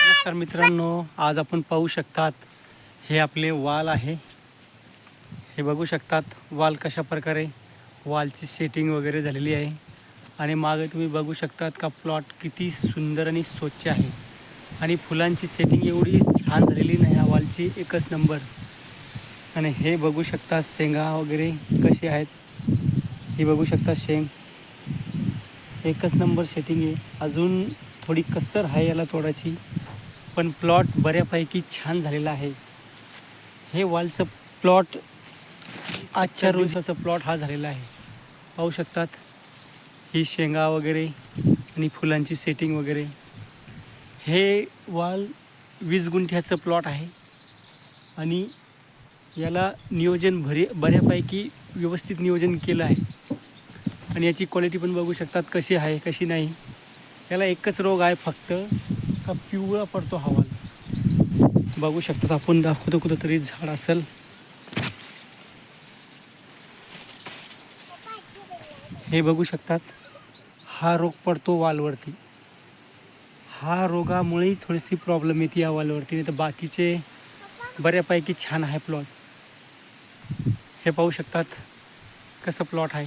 नमस्कार मित्रांनो, आज आपण पाहू शकतात हे आपले वाल आहे. हे बघू शकतात वाल कशा प्रकारे वालची सेटिंग वगैरे झालेली आहे. आणि मागे तुम्ही बघू शकतात का प्लॉट किती सुंदर आणि स्वच्छ आहे. आणि फुलांची सेटिंग एवढी छान झालेली नाही ह्या वालची, एकच नंबर. आणि हे बघू शकतात शेंगा वगैरे कसे आहेत. हे बघू शकता शेंग एकच नंबर सेटिंग आहे. अजून थोडी कसर आहे याला तोडायची, पण प्लॉट बऱ्यापैकी छान झालेला आहे. हे वालचं प्लॉट आजच्या रोजाचा प्लॉट हा झालेला आहे. पाहू शकतात ही शेंगा वगैरे आणि फुलांची सेटिंग वगैरे. हे वाल 20 गुंठ्याचं प्लॉट आहे आणि याला नियोजन बऱ्यापैकी व्यवस्थित नियोजन केलं आहे. आणि याची क्वालिटी पण बघू शकतात कशी आहे कशी नाही. याला एकच रोग आहे फक्त का पिवळा पडतो हा वाल. बघू शकतात आपण, दाखवतो कुठंतरी झाड असेल. हे बघू शकतात हा रोग पडतो वालवरती. हा रोगामुळे थोडीशी प्रॉब्लेम येते या वालवरती, नाही तर बाकीचे बऱ्यापैकी छान आहे प्लॉट. हे पाहू शकतात कसं प्लॉट आहे.